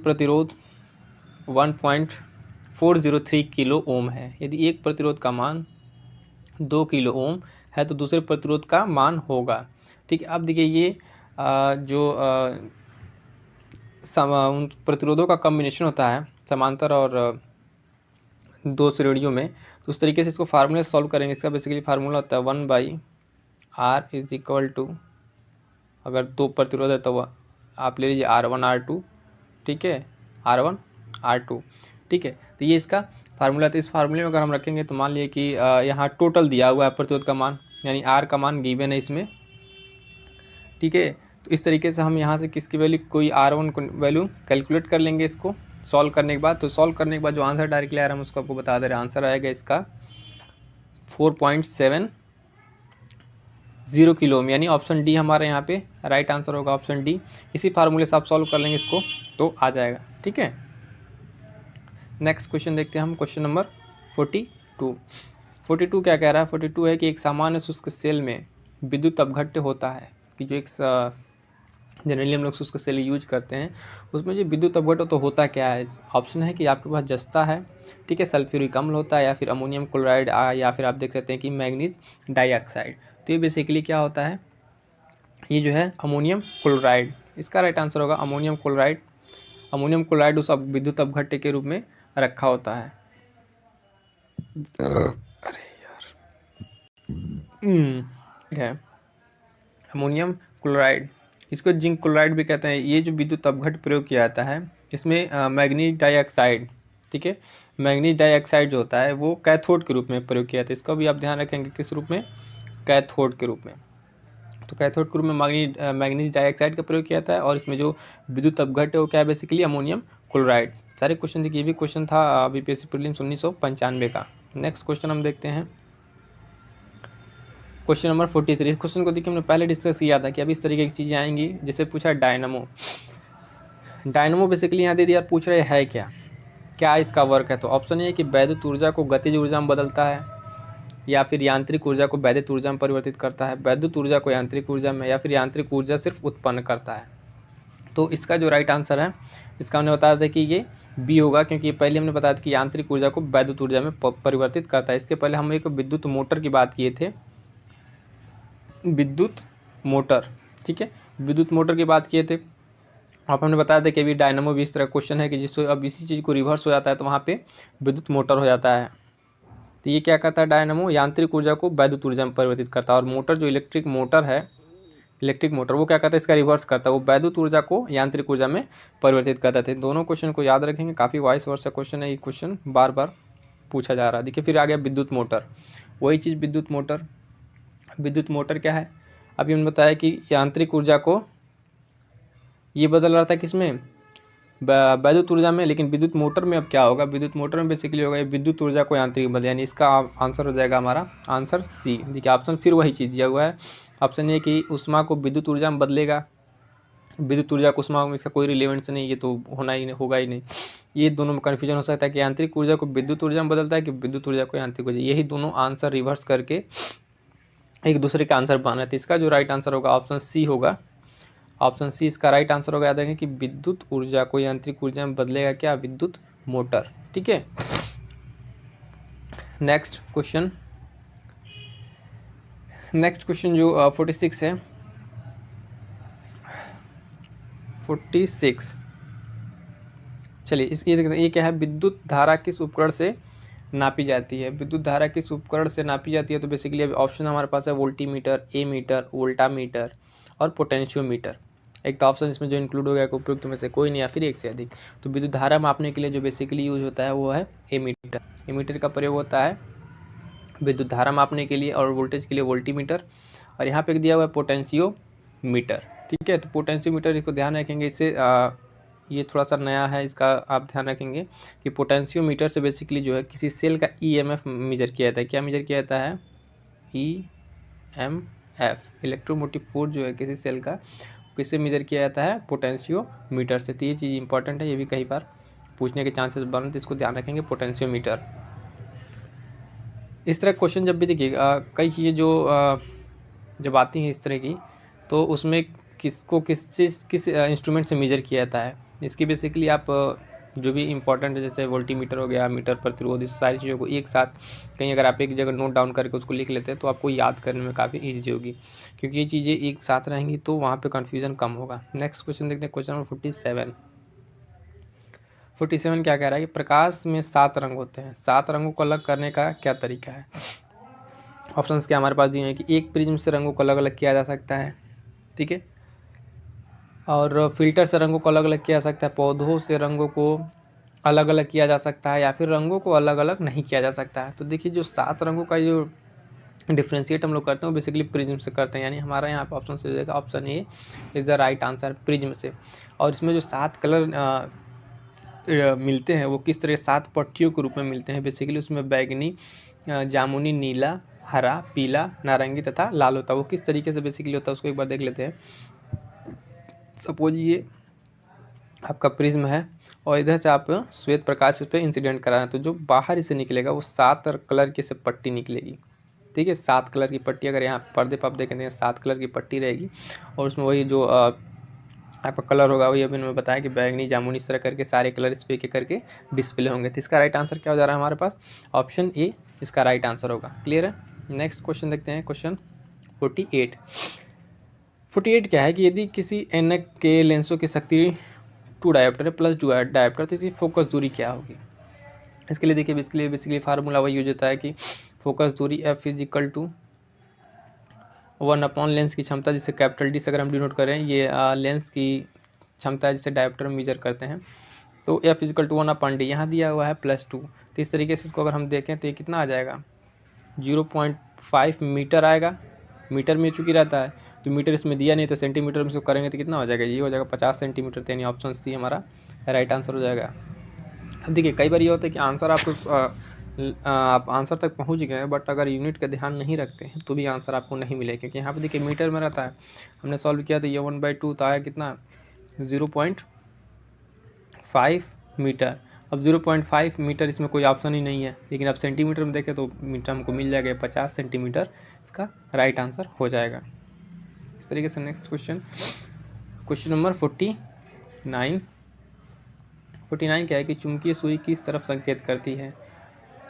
प्रतिरोध 1.403 kilo ohm है। यदि एक प्रतिरोध का मान 2 किलो ओम है तो दूसरे प्रतिरोध का मान होगा। ठीक है, अब देखिए ये जो उन प्रतिरोधों का कॉम्बिनेशन होता है समांतर और दो श्रेणियों में, तो उस तरीके से इसको फार्मूले सॉल्व करेंगे। इसका बेसिकली फार्मूला होता है 1/r इज इक्वल टू, अगर दो प्रतिरोध है तो आप ले लीजिए R1 R2, ठीक है, R1 R2, ठीक है। तो ये इसका फार्मूला। तो इस फार्मूले में अगर हम रखेंगे तो मान लीजिए कि यहाँ टोटल दिया हुआ है प्रतिरोध का मान, यानी R का मान गिवन है इसमें, ठीक है। तो इस तरीके से हम यहाँ से किसकी वैल्यू, कोई R1 को वैल्यू कैलकुलेट कर लेंगे इसको सॉल्व करने के बाद। तो सॉल्व करने के बाद जो आंसर डायरेक्टली आ रहा है हम उसको आपको बता दे रहे हैं। आंसर आएगा इसका 4.70 किलो ओम, यानी ऑप्शन डी हमारे यहाँ पे राइट आंसर होगा, ऑप्शन डी। इसी फार्मूले से आप सॉल्व कर लेंगे इसको तो आ जाएगा, ठीक है। नेक्स्ट क्वेश्चन देखते हैं हम, क्वेश्चन नंबर 42 क्या कह रहा है। 42 है कि एक सामान्य शुष्क सेल में विद्युत अपघट्य होता है, कि जो एक जनरली हम लोग शुष्क सेल यूज करते हैं उसमें जो विद्युत अपघट्य तो होता क्या है। ऑप्शन है कि आपके पास जस्ता है, ठीक है, सल्फ्यूरिक अम्ल होता है, या फिर अमोनियम क्लोराइड, या फिर आप देख सकते हैं कि मैग्नीज डाइऑक्साइड। तो ये बेसिकली क्या होता है, ये जो है अमोनियम क्लोराइड। इसका राइट आंसर होगा अमोनियम क्लोराइड। अमोनियम क्लोराइड उस विद्युत अपघट्य के रूप में रखा होता है। अरे यार, है अमोनियम क्लोराइड, इसको जिंक क्लोराइड भी कहते हैं। ये जो विद्युत अपघट्य प्रयोग किया जाता है इसमें मैग्नीज डाइऑक्साइड, ठीक है, मैग्नीज डाइऑक्साइड जो होता है वो कैथोड के रूप में प्रयोग किया जाता है। इसका भी आप ध्यान रखेंगे, किस रूप में, कैथोड के रूप में। तो कैथोड के रूप में मैग्नीज डाइऑक्साइड का प्रयोग किया जाता है, और इसमें जो विद्युत अपघट्य है वो क्या है, बेसिकली अमोनियम क्लोराइड। सारे क्वेश्चन देखिए, ये भी क्वेश्चन था बीपीएससी प्रीलिम्स 1995 का। नेक्स्ट क्वेश्चन हम देखते हैं, क्वेश्चन नंबर 43। इस क्वेश्चन को देखिए हमने पहले डिस्कस किया था कि अभी इस तरीके की चीज़ें आएंगी। जैसे पूछा डायनामो, डायनामो बेसिकली यहाँ दे दिया, पूछ रहे है क्या इसका वर्क है। तो ऑप्शन ये है कि वैद्युत ऊर्जा को गतिज ऊर्जा में बदलता है, या फिर यांत्रिक ऊर्जा को वैद्युत ऊर्जा में परिवर्तित करता है, वैद्युत ऊर्जा को यांत्रिक ऊर्जा में, या फिर यांत्रिक ऊर्जा सिर्फ उत्पन्न करता है। तो इसका जो राइट आंसर है, इसका हमने बताया था कि ये बी होगा, क्योंकि पहले हमने बताया था कि यांत्रिक ऊर्जा को वैद्युत ऊर्जा में परिवर्तित करता है। इसके पहले हम एक विद्युत मोटर की बात किए थे, विद्युत मोटर, ठीक है, विद्युत मोटर की बात किए थे। आप हमने बताया था कि अभी डायनामो भी इस तरह क्वेश्चन है कि जिससे अब इसी चीज़ को रिवर्स हो जाता है तो वहाँ पे विद्युत मोटर हो जाता है। तो ये क्या करता है, डायनामो यांत्रिक ऊर्जा को वैद्युत ऊर्जा में परिवर्तित करता है, और मोटर जो इलेक्ट्रिक मोटर है, इलेक्ट्रिक मोटर, वो क्या करता है, इसका रिवर्स करता है, वो वैद्युत ऊर्जा को यांत्रिक ऊर्जा में परिवर्तित करता है। दोनों क्वेश्चन को याद रखेंगे, काफ़ी वाइस वर्सा क्वेश्चन है, ये क्वेश्चन बार बार पूछा जा रहा है। देखिए फिर आ गया विद्युत मोटर, वही चीज़ विद्युत मोटर। विद्युत मोटर क्या है, अभी हमने बताया कि यांत्रिक ऊर्जा को ये बदल रहा था किसमें, वैद्युत ऊर्जा में, लेकिन विद्युत मोटर में अब क्या होगा, विद्युत मोटर में बेसिकली होगा ये विद्युत ऊर्जा को यांत्रिक बदल, यानी इसका आंसर हो जाएगा हमारा आंसर सी। देखिए ऑप्शन फिर वही चीज़ दिया हुआ है, ऑप्शन ये कि ऊष्मा को विद्युत ऊर्जा में बदलेगा, विद्युत ऊर्जा को ऊष्मा में इसका कोई रिलेवेंस नहीं, ये तो होगा ही नहीं। ये दोनों में कन्फ्यूजन हो सकता है कि यांत्रिक ऊर्जा को विद्युत ऊर्जा में बदलता है कि विद्युत ऊर्जा को यांत्रिक ऊर्जा, यही दोनों आंसर रिवर्स करके एक दूसरे का आंसर बना है। तो इसका जो राइट आंसर होगा ऑप्शन सी होगा, ऑप्शन सी इसका राइट आंसर होगा। याद रखें कि विद्युत ऊर्जा को यांत्रिक ऊर्जा में बदलेगा क्या, विद्युत मोटर, ठीक है। नेक्स्ट क्वेश्चन जो 46 है, 46, चलिए ये देखते हैं, ये क्या है, विद्युत धारा किस उपकरण से नापी जाती है। विद्युत धारा किस उपकरण से नापी जाती है, तो बेसिकली अभी ऑप्शन हमारे पास है वोल्टीमीटर, एमीटर, वोल्टामीटर और पोटेंशियोमीटर। एक तो ऑप्शन इसमें जो इंक्लूड हो गया उपयुक्त में से कोई नहीं, या फिर एक से अधिक। तो विद्युत धारा मापने के लिए जो बेसिकली यूज होता है वो है एमीटर। एमीटर का प्रयोग होता है विद्युत धारा मापने के लिए, और वोल्टेज के लिए वोल्टीमीटर, और यहाँ पे दिया हुआ है पोटेंशियोमीटर, ठीक है। तो पोटेंशियोमीटर इसको ध्यान रखेंगे, इससे ये थोड़ा सा नया है, इसका आप ध्यान रखेंगे कि पोटेंशियोमीटर से बेसिकली जो है किसी सेल का ईएमएफ मेजर किया जाता है। क्या मेजर किया जाता है, ईएमएफ, इलेक्ट्रोमोटिव फोर्स जो है किसी सेल का, किससे मेजर किया जाता है, पोटेंशियोमीटर से। तो ये चीज़ इंपॉर्टेंट है, ये भी कई बार पूछने के चांसेस बन रहे, तो इसको ध्यान रखेंगे, पोटेंशियोमीटर। इस तरह क्वेश्चन जब भी देखिएगा, कई चीज़ें जो आती हैं इस तरह की, तो उसमें किस इंस्ट्रूमेंट से मेजर किया जाता है। इसकी बेसिकली आप जो भी इंपॉर्टेंट है जैसे वोल्टीमीटर हो गया, मीटर प्रतिरोध, इस सारी चीज़ों को एक साथ कहीं अगर आप एक जगह नोट डाउन करके उसको लिख लेते हैं तो आपको याद करने में काफ़ी ईजी होगी, क्योंकि ये चीज़ें एक साथ रहेंगी तो वहाँ पे कन्फ्यूज़न कम होगा। नेक्स्ट क्वेश्चन देखते हैं, क्वेश्चन नंबर 47 क्या कह रहा है कि प्रकाश में 7 रंग होते हैं, 7 रंगों को अलग करने का क्या तरीका है। ऑप्शंस क्या हमारे पास दिए हैं कि एक प्रिज्म से रंगों को अलग अलग किया जा सकता है, ठीक है, और फिल्टर से रंगों को अलग अलग किया जा सकता है, पौधों से रंगों को अलग अलग किया जा सकता है, या फिर रंगों को अलग अलग नहीं किया जा सकता है। तो देखिए जो 7 रंगों का जो डिफ्रेंशिएट हम लोग करते हैं वो बेसिकली प्रिज्म से करते हैं, यानी हमारा यहाँ पे ऑप्शन से हो जाएगा option A is the right answer, prism से। और इसमें जो 7 कलर मिलते हैं वो किस तरह 7 पट्टियों के रूप में मिलते हैं। बेसिकली उसमें बैगनी, जामुनी, नीला, हरा, पीला, नारंगी तथा लाल होता है। वो किस तरीके से बेसिकली होता है उसको एक बार देख लेते हैं। सपोज ये आपका प्रिज्म है और इधर से आप श्वेत प्रकाश इस पर इंसिडेंट करा रहे हैं, तो जो बाहर इसे निकलेगा वो 7 कलर की से पट्टी निकलेगी, ठीक है। 7 कलर की पट्टी, अगर यहाँ पर्दे पर आप देखेंगे 7 कलर की पट्टी रहेगी और उसमें वही जो आपका कलर होगा वही अभी मैंने बताया कि बैगनी, जामुनी, इस तरह करके सारे कलर इस पे करके डिस्प्ले होंगे। तो इसका राइट आंसर क्या हो जा रहा है हमारे पास, ऑप्शन ए इसका राइट आंसर होगा। क्लियर है। नेक्स्ट क्वेश्चन देखते हैं, क्वेश्चन 48 क्या है कि यदि किसी एनक के लेंसों की शक्ति 2 डायोप्टर है प्लस 2 डायोप्टर, तो इसकी फोकस दूरी क्या होगी। इसके लिए देखिए इसके लिए बेसिकली फार्मूला वही यूज होता है कि फोकस दूरी F इजिकल टू 1 लेंस की क्षमता, जिसे कैपिटल डी से अगर हम डिनोट करें, ये लेंस की क्षमता है जिसे डायोप्टर में मेजर करते हैं। तो F इजिकल टू 1/d यहाँ दिया हुआ है +2। तो इस तरीके से इसको अगर हम देखें तो ये कितना आ जाएगा, 0.5 मीटर आएगा। मीटर में चूँकि रहता है तो मीटर इसमें दिया नहीं, तो सेंटीमीटर में इसको करेंगे तो कितना हो जाएगा, ये हो जाएगा 50 सेंटीमीटर। तो यानी ऑप्शन सी हमारा राइट आंसर हो जाएगा। अब देखिए कई बार ये होता है कि आंसर आप आंसर तक पहुंच गए हैं, बट अगर यूनिट का ध्यान नहीं रखते हैं तो भी आंसर आपको नहीं मिलेगा, क्योंकि यहाँ पे देखिए मीटर में रहता है। हमने सॉल्व किया तो ये 1/2 तो आया कितना, 0.5 मीटर। अब 0.5 मीटर इसमें कोई ऑप्शन ही नहीं है, लेकिन अब सेंटीमीटर में देखें तो मीटर हमको मिल जाएगा 50 सेंटीमीटर, इसका राइट आंसर हो जाएगा। इस तरीके से नेक्स्ट क्वेश्चन, क्वेश्चन नंबर 49 क्या है कि चुंबकीय सुई किस तरफ संकेत करती है।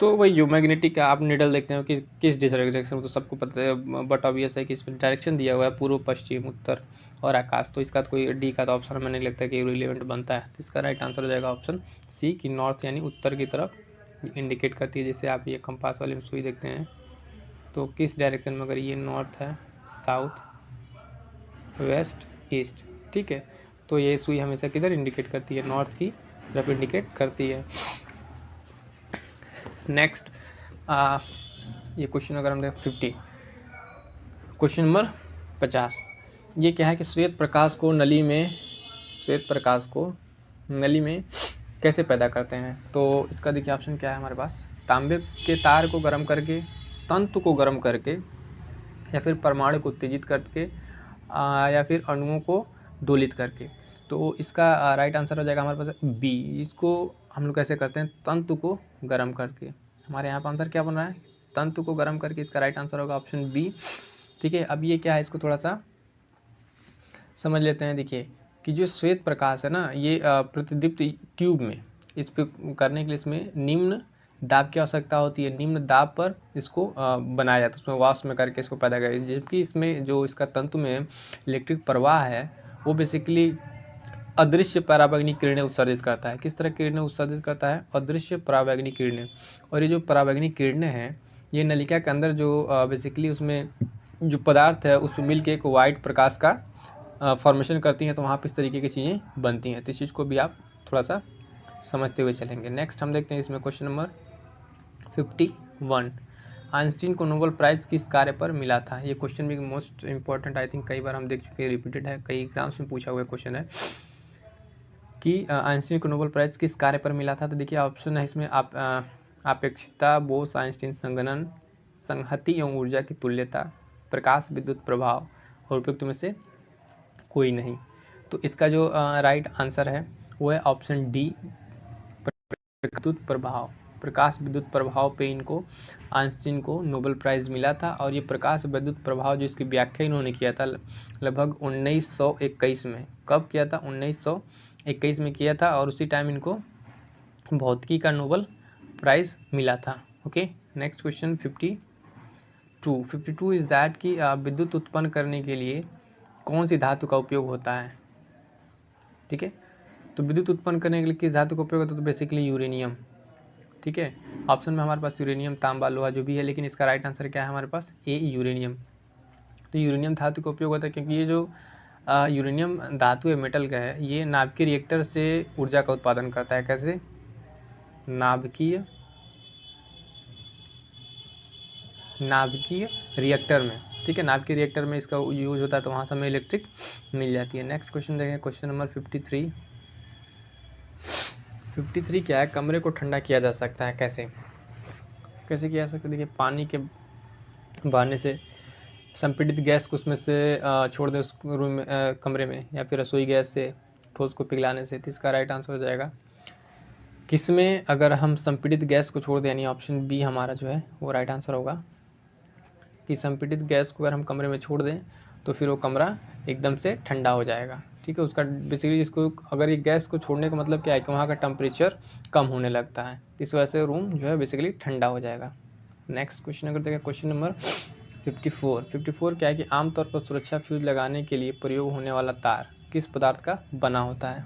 तो वही जो मैग्नेटिक आप निडल देखते हो कि किस डायरेक्शन में, तो सबको पता है, बट ऑब्वियस है कि इसमें डायरेक्शन दिया हुआ है पूर्व, पश्चिम, उत्तर और आकाश। तो इसका कोई डी का तो ऑप्शन हमें नहीं लगता कि रिलेवेंट बनता है। तो इसका राइट आंसर हो जाएगा ऑप्शन सी की नॉर्थ यानी उत्तर की तरफ इंडिकेट करती है। जैसे आप ये कंपास वाले में सुई देखते हैं तो किस डायरेक्शन में, अगर ये नॉर्थ है, साउथ, वेस्ट, ईस्ट, ठीक है, तो ये सुई हमेशा किधर इंडिकेट करती है, नॉर्थ की तरफ इंडिकेट करती है। नेक्स्ट ये क्वेश्चन अगर हम देखें 50, क्वेश्चन नंबर 50, ये क्या है कि श्वेत प्रकाश को नली में कैसे पैदा करते हैं। तो इसका देखिए ऑप्शन क्या है हमारे पास, तांबे के तार को गर्म करके, तंतु को गर्म करके, या फिर परमाणु को उत्तेजित करके, या फिर अणुओं को दोलित करके। तो इसका राइट आंसर हो जाएगा हमारे पास बी। इसको हम लोग कैसे करते हैं, तंतु को गर्म करके। हमारे यहाँ पर आंसर क्या बन रहा है, तंतु को गर्म करके। इसका राइट आंसर होगा ऑप्शन बी, ठीक है। अब ये क्या है, इसको थोड़ा सा समझ लेते हैं। देखिए कि जो श्वेत प्रकाश है ना, ये प्रतिदीप्त ट्यूब में इस पे करने के लिए इसमें निम्न दाब की आवश्यकता होती है। निम्न दाब पर इसको बनाया जाता है, उसमें वाष्प में करके इसको पैदा करें। जबकि इसमें जो इसका तंतु में इलेक्ट्रिक प्रवाह है वो बेसिकली अदृश्य पराबैंगनी किरणें उत्सर्जित करता है। किस तरह किरणें उत्सर्जित करता है, अदृश्य पराबैंगनी किरणें। और ये जो पराबैंगनी किरणें हैं ये नलिका के अंदर जो बेसिकली उसमें जो पदार्थ है उसमें मिल के एक वाइट प्रकाश का फॉर्मेशन करती हैं। तो वहाँ पर इस तरीके की चीज़ें बनती हैं। तो इस चीज़ को भी आप थोड़ा सा समझते हुए चलेंगे। नेक्स्ट हम देखते हैं इसमें क्वेश्चन नंबर 51, आइंस्टीन को नोबेल प्राइज़ किस कार्य पर मिला था। ये क्वेश्चन भी मोस्ट इंपॉर्टेंट, आई थिंक कई बार हम देख चुके हैं, रिपीटेड है, कई एग्जाम्स में पूछा हुआ क्वेश्चन है कि आइंस्टीन को नोबेल प्राइज़ किस कार्य पर मिला था। तो देखिए ऑप्शन है इसमें अपेक्षिता, बोस आइंस्टीन संगणन, संहति एवं ऊर्जा की तुल्यता, प्रकाश विद्युत प्रभाव और उपयुक्त में से कोई नहीं। तो इसका जो राइट आंसर है वो है ऑप्शन डी, विद्युत प्रभाव। प्रकाश विद्युत प्रभाव पे इनको आइंस्टीन को नोबेल प्राइज़ मिला था। और ये प्रकाश विद्युत प्रभाव जो इसकी व्याख्या इन्होंने किया था लगभग 1921 में। कब किया था, 1921 1921 में किया था और उसी टाइम इनको भौतिकी का नोबेल प्राइज़ मिला था। Okay, next question 52 is that कि विद्युत उत्पन्न करने के लिए कौन सी धातु का उपयोग होता है। ठीक है, तो विद्युत उत्पन्न करने के लिए किस धातु का उपयोग होता है, तो बेसिकली यूरेनियम। ठीक है, ऑप्शन में हमारे पास यूरेनियम, तांबा, लोहा जो भी है, लेकिन इसका राइट आंसर क्या है हमारे पास, ए यूरेनियम। तो यूरेनियम धातु का उपयोग होता है क्योंकि ये जो यूरेनियम धातु है, मेटल का है, ये नाभिकीय रिएक्टर से ऊर्जा का उत्पादन करता है। कैसे, नाभिकीय रिएक्टर में। ठीक है, नाभिकीय रिएक्टर में इसका यूज होता है, तो वहाँ से हमें इलेक्ट्रिक मिल जाती है। नेक्स्ट क्वेश्चन देखें, क्वेश्चन नंबर 53 क्या है, कमरे को ठंडा किया जा सकता है कैसे कैसे किया जा सकता है। देखिए, पानी के बहाने से संपीड़ित गैस को उसमें से छोड़ दें उस रूम में, कमरे में, या फिर रसोई गैस से ठोस को पिघलाने से। तो इसका राइट आंसर हो जाएगा किसमें, अगर हम संपीड़ित गैस को छोड़ दें, यानी ऑप्शन बी हमारा जो है वो राइट आंसर होगा कि संपीड़ित गैस को अगर हम कमरे में छोड़ दें तो फिर वो कमरा एकदम से ठंडा हो जाएगा। ठीक है, उसका बेसिकली इसको, अगर ये गैस को छोड़ने का मतलब क्या है कि वहाँ का टेम्परेचर कम होने लगता है, इस वजह से रूम जो है बेसिकली ठंडा हो जाएगा। नेक्स्ट क्वेश्चन अगर देखें, क्वेश्चन नंबर 54 क्या है कि आमतौर पर सुरक्षा फ्यूज लगाने के लिए प्रयोग होने वाला तार किस पदार्थ का बना होता है।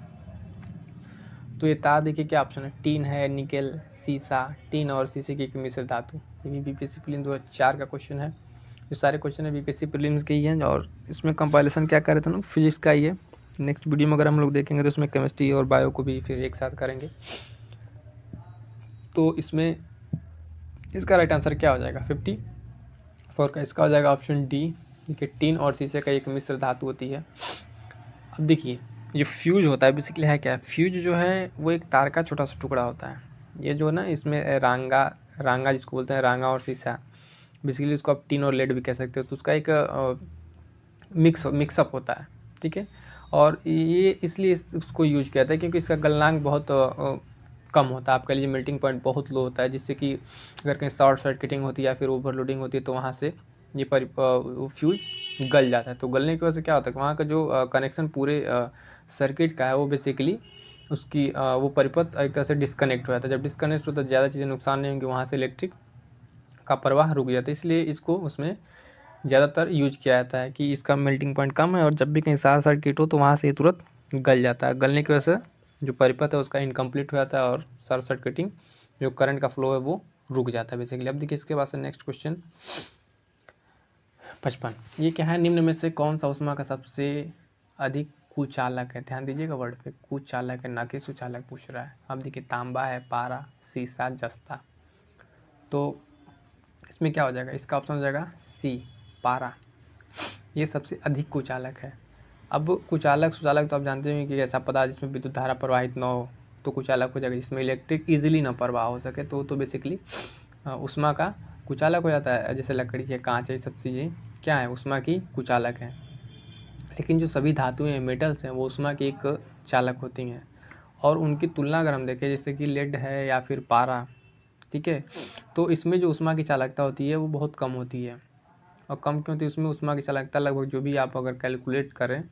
तो ये तार देखिए क्या ऑप्शन है, टीन है, निकेल, सीसा, टीन और शीशे की एक मिश्र धातु। ये भी बीपीएससी प्रीलिम्स 2004 का क्वेश्चन है। जो सारे क्वेश्चन है बीपीएससी प्रीलिम्स के ही हैं, और इसमें कंपाइलेशन क्या कर रहे थे ना, फिजिक्स का ही है। नेक्स्ट वीडियो में अगर हम लोग देखेंगे तो इसमें केमिस्ट्री और बायो को भी फिर एक साथ करेंगे। तो इसमें इसका राइट आंसर क्या हो जाएगा, 54 का इसका हो जाएगा ऑप्शन डी। देखिए, टीन और शीशे का एक मिश्र धातु होती है। अब देखिए, जो फ्यूज होता है बेसिकली है क्या, फ्यूज जो है वो एक तार का छोटा सा टुकड़ा होता है। ये जो ना, इसमें रांगा जिसको बोलते हैं, रांगा और शीशा, बेसिकली उसको आप टीन और लेड भी कह सकते हो। तो उसका एक मिक्सअप होता है। ठीक है, और ये इसलिए उसको यूज किया जाता है क्योंकि इसका गलनांक बहुत कम होता है। आपका लिए मेल्टिंग पॉइंट बहुत लो होता है, जिससे कि अगर कहीं शॉर्ट सर्किटिंग होती है या फिर ओवरलोडिंग होती है तो वहाँ से ये फ्यूज गल जाता है। तो गलने की वजह से क्या होता है कि वहाँ का जो कनेक्शन पूरे सर्किट का है वो बेसिकली उसकी वो परिपथ एक तरह से डिस्कनेक्ट हो जाता है। जब डिस्कनेक्ट होता है ज़्यादा चीज़ें नुकसान नहीं होंगी, वहाँ से इलेक्ट्रिक का प्रवाह रुक जाता है। इसलिए इसको उसमें ज़्यादातर यूज किया जाता है कि इसका मेल्टिंग पॉइंट कम है, और जब भी कहीं शॉर्ट सर्किट हो तो वहाँ से ये तुरंत गल जाता है। गलने की वजह से जो परिपथ है उसका इनकम्प्लीट हो जाता है, और शॉर्ट सर्किटिंग जो करंट का फ्लो है वो रुक जाता है बेसिकली। अब देखिए इसके बाद से नेक्स्ट क्वेश्चन 55, ये क्या है, निम्न में से कौन सा ऊष्मा का सबसे अधिक कुचालक है। ध्यान दीजिएगा वर्ड पे, कुचालक है, ना कि सुचालक पूछ रहा है। अब देखिए, तांबा है, पारा, सीसा, जस्ता। तो इसमें क्या हो जाएगा, इसका ऑप्शन हो जाएगा सी, पारा। ये सबसे अधिक कुचालक है। अब कुचालक सुचालक तो आप जानते हैं कि ऐसा पदार्थ जिसमें विद्युत धारा प्रवाहित न हो तो कुचालक हो जाएगा, जिसमें इलेक्ट्रिक इजीली न प्रवाह हो सके तो बेसिकली ऊष्मा का कुचालक हो जाता है। जैसे लकड़ी है, कांच है, ये सब चीज़ें क्या है, ऊष्मा की कुचालक हैं। लेकिन जो सभी धातुएं हैं, मेटल्स हैं, वो ऊष्मा की एक चालक होती हैं। और उनकी तुलना अगर हम देखें, जैसे कि लेड है या फिर पारा, ठीक है, तो इसमें जो ऊष्मा की चालकता होती है वो बहुत कम होती है। और कम क्यों होती है, उसमें ऊष्मा की चालकता लगभग जो भी आप अगर कैलकुलेट करें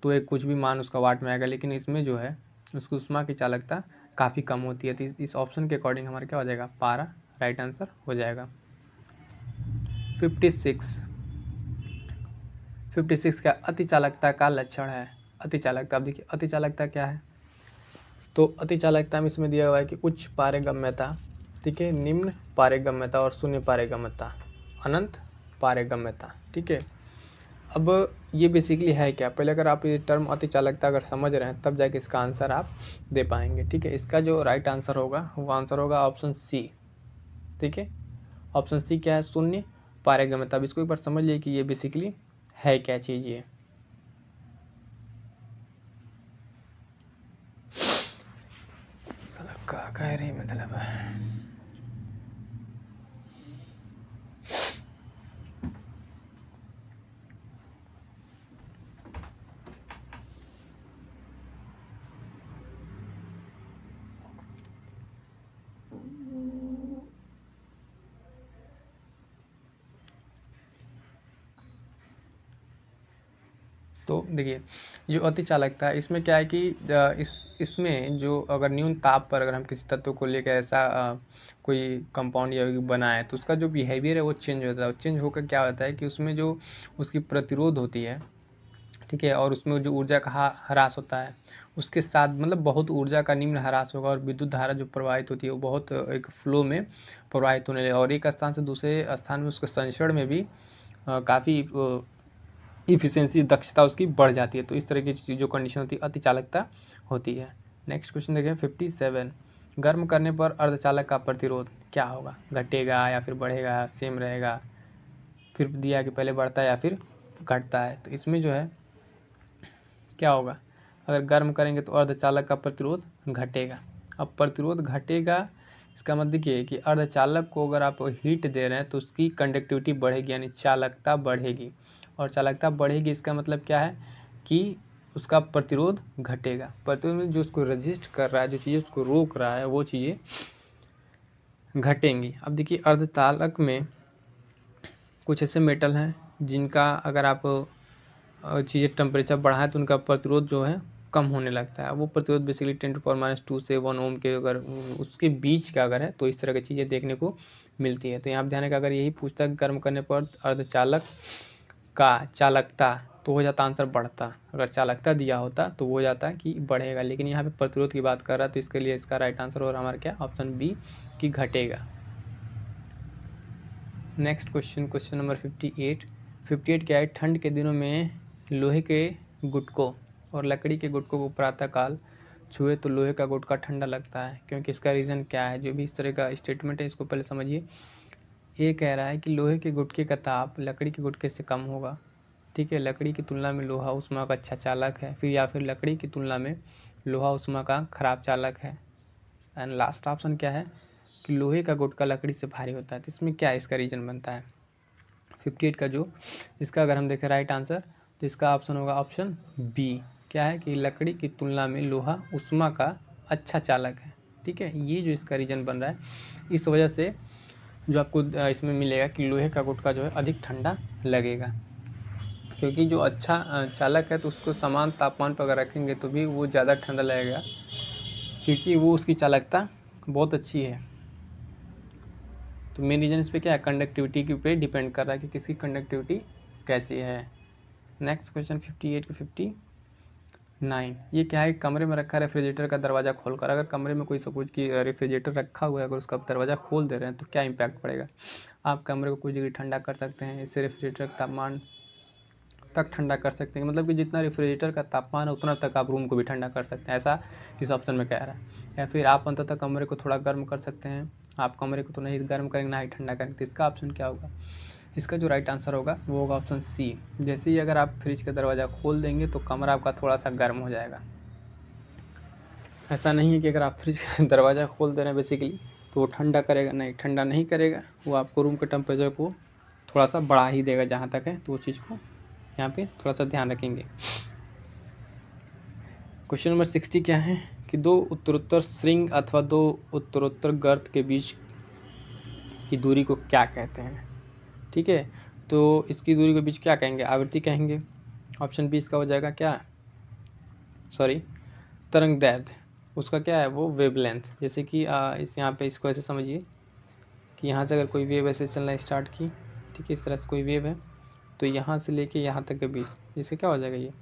तो एक कुछ भी मान उसका वाट में आएगा, लेकिन इसमें जो है उसकी ऊष्मा की चालकता काफ़ी कम होती है। तो इस ऑप्शन के अकॉर्डिंग हमारा क्या हो जाएगा, पारा राइट आंसर हो जाएगा। 56 क्या अति चालकता का लक्षण है। अति चालकता, अब देखिए अति चालकता क्या है, तो अति चालकता में इसमें दिया हुआ है कि उच्च पारगम्यता, ठीक है, निम्न पारगम्यता और शून्य पारगम्यता, अनंत पारगम्यता। ठीक है, अब ये बेसिकली है क्या, पहले अगर आप ये टर्म अति चालकता अगर समझ रहे हैं तब जाके इसका आंसर आप दे पाएंगे। ठीक है, इसका जो राइट आंसर होगा वो आंसर होगा ऑप्शन सी। ठीक है, ऑप्शन सी क्या है, शून्य पारगम्यता। अब इसको एक बार समझ लिए कि ये बेसिकली है क्या चीज़। ये क्या कह रही मतलब तो देखिए जो अति चालकता है इसमें क्या है कि इसमें जो अगर न्यून ताप पर अगर हम किसी तत्व को लेकर ऐसा कोई कंपाउंड या यौगिक बनाए तो उसका जो बिहेवियर है वो चेंज होता है। चेंज होकर क्या होता है कि उसमें जो उसकी प्रतिरोध होती है, ठीक है, और उसमें जो ऊर्जा का ह्रास होता है उसके साथ मतलब बहुत ऊर्जा का निम्न ह्रास होगा और विद्युत धारा जो प्रवाहित होती है वो बहुत एक फ्लो में प्रवाहित होने लगेगा और एक स्थान से दूसरे स्थान में उसके संचरण में भी काफ़ी इफिशियंसी दक्षता उसकी बढ़ जाती है। तो इस तरह की जो कंडीशन होती है अति चालकता होती है। नेक्स्ट क्वेश्चन देखें 57। गर्म करने पर अर्धचालक का प्रतिरोध क्या होगा, घटेगा या फिर बढ़ेगा, सेम रहेगा, फिर दिया कि पहले बढ़ता है या फिर घटता है। तो इसमें जो है क्या होगा, अगर गर्म करेंगे तो अर्धचालक का प्रतिरोध घटेगा। अब प्रतिरोध घटेगा इसका मतलब देखिए कि अर्धचालक को अगर आप हीट दे रहे हैं तो उसकी कंडक्टिविटी बढ़ेगी यानी चालकता बढ़ेगी और चालकता बढ़ेगी इसका मतलब क्या है कि उसका प्रतिरोध घटेगा। प्रतिरोध में जो उसको रेजिस्ट कर रहा है, जो चीज़ें उसको रोक रहा है वो चीज़ें घटेंगी। अब देखिए अर्धचालक में कुछ ऐसे मेटल हैं जिनका अगर आप चीज़ें टेम्परेचर बढ़ाएं तो उनका प्रतिरोध जो है कम होने लगता है। वो प्रतिरोध बेसिकली 10⁻² से 1 ओम के अगर उसके बीच का अगर है तो इस तरह की चीज़ें देखने को मिलती है। तो यहाँ पर ध्यान रखा, अगर यही पूछता है गर्म करने पर अर्धचालक का चालकता तो हो जाता आंसर बढ़ता, अगर चालकता दिया होता तो वो हो जाता कि बढ़ेगा, लेकिन यहाँ पे प्रतिरोध की बात कर रहा है तो इसके लिए इसका राइट आंसर और हमारा क्या ऑप्शन बी कि घटेगा। नेक्स्ट क्वेश्चन, क्वेश्चन नंबर 58 क्या है, ठंड के दिनों में लोहे के गुटकों और लकड़ी के गुटकों को प्रातःकाल छुए तो लोहे का गुटका ठंडा लगता है, क्योंकि इसका रीज़न क्या है। जो भी इस तरह का स्टेटमेंट है इसको पहले समझिए। ये कह रहा है कि लोहे के गुटके का ताप लकड़ी के गुटके से कम होगा, ठीक है, लकड़ी की तुलना में लोहा ऊष्मा का अच्छा चालक है, फिर या फिर लकड़ी की तुलना में लोहा ऊष्मा का खराब चालक है। एंड लास्ट ऑप्शन क्या है कि लोहे का गुटका लकड़ी से भारी होता है। तो इसमें क्या इसका रीज़न बनता है 58 का जो इसका अगर हम देखें राइट आंसर तो इसका ऑप्शन होगा ऑप्शन बी। क्या है कि लकड़ी की तुलना में लोहा ऊष्मा का अच्छा चालक है, ठीक है। ये जो इसका रीज़न बन रहा है इस वजह से जो आपको इसमें मिलेगा कि लोहे का गुटका जो है अधिक ठंडा लगेगा, क्योंकि जो अच्छा चालक है तो उसको समान तापमान पर अगर रखेंगे तो भी वो ज़्यादा ठंडा लगेगा, क्योंकि वो उसकी चालकता बहुत अच्छी है। तो मेन रीज़न इस पर क्या है, कंडक्टिविटी के पे डिपेंड कर रहा है कि किसकी कंडक्टिविटी कैसी है। नेक्स्ट क्वेश्चन 58 के 59, ये क्या है, कमरे में रखा रेफ्रिजरेटर का दरवाज़ा खोलकर, अगर कमरे में कोई सपोज कि रेफ्रिजरेटर रखा हुआ है अगर उसका दरवाज़ा खोल दे रहे हैं तो क्या इम्पैक्ट पड़ेगा। आप कमरे को कुछ डिग्री ठंडा कर सकते हैं, इससे रेफ्रिजरेटर का तापमान तक ठंडा कर सकते हैं, मतलब कि जितना रेफ्रिजरेटर का तापमान है उतना तक आप रूम को भी ठंडा कर सकते हैं, ऐसा इस ऑप्शन में कह रहा है। या फिर आप अंततः कमरे को थोड़ा गर्म कर सकते हैं, आप कमरे को तो नहीं गर्म करेंगे ना ही ठंडा करेंगे। तो इसका ऑप्शन क्या होगा, इसका जो राइट आंसर होगा वो होगा ऑप्शन सी। जैसे ही अगर आप फ्रिज का दरवाज़ा खोल देंगे तो कमरा आपका थोड़ा सा गर्म हो जाएगा। ऐसा नहीं है कि अगर आप फ्रिज का दरवाज़ा खोल दे रहे हैं बेसिकली तो वो ठंडा करेगा, नहीं ठंडा नहीं करेगा, वो आपको रूम के टेम्परेचर को थोड़ा सा बढ़ा ही देगा जहाँ तक है। तो वो चीज़ को यहाँ पे थोड़ा सा ध्यान रखेंगे। क्वेश्चन नंबर 60 क्या है कि दो उत्तरोत्तर श्रृंग अथवा दो उत्तरोत्तर गर्त के बीच की दूरी को क्या कहते हैं, ठीक है। तो इसकी दूरी के बीच क्या कहेंगे, आवृत्ति कहेंगे। ऑप्शन बी इसका हो जाएगा क्या, सॉरी तरंग दैर्ध्य, उसका क्या है वो वेवलेंथ। जैसे कि इस यहाँ पे इसको ऐसे समझिए कि यहाँ से अगर कोई वेव ऐसे चलना स्टार्ट की, ठीक है, इस तरह से कोई वेव है तो यहाँ से लेके यहाँ तक के बीच, जैसे क्या हो जाएगा ये